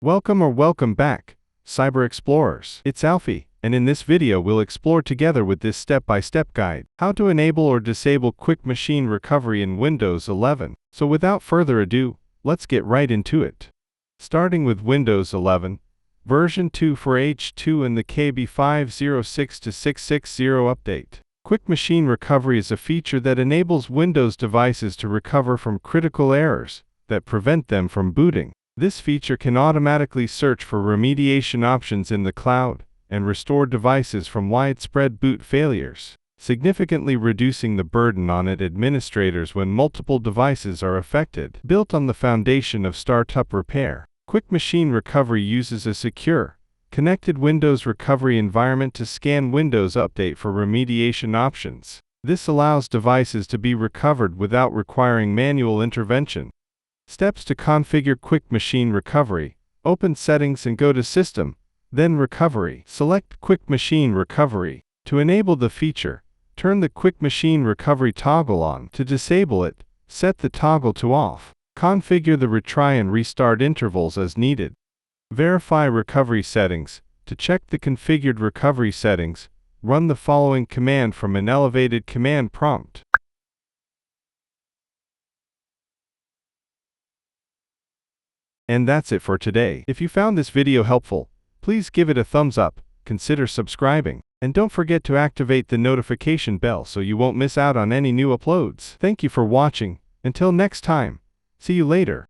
Welcome back, Cyber Explorers. It's Alfie, and in this video we'll explore together with this step-by-step guide, how to enable or disable quick machine recovery in Windows 11. So without further ado, let's get right into it. Starting with Windows 11, version 2 for H2 and the KB 506-660 update. Quick machine recovery is a feature that enables Windows devices to recover from critical errors that prevent them from booting. This feature can automatically search for remediation options in the cloud and restore devices from widespread boot failures, significantly reducing the burden on administrators when multiple devices are affected. Built on the foundation of startup repair, Quick Machine Recovery uses a secure, connected Windows recovery environment to scan Windows Update for remediation options. This allows devices to be recovered without requiring manual intervention. Steps to configure Quick Machine Recovery. Open Settings and go to System, then Recovery. Select Quick Machine Recovery. To enable the feature, turn the Quick Machine Recovery toggle on. To disable it, set the toggle to off. Configure the retry and restart intervals as needed. Verify recovery settings. To check the configured recovery settings, run the following command from an elevated command prompt. And that's it for today. If you found this video helpful, please give it a thumbs up, consider subscribing, and don't forget to activate the notification bell so you won't miss out on any new uploads. Thank you for watching. Until next time, see you later.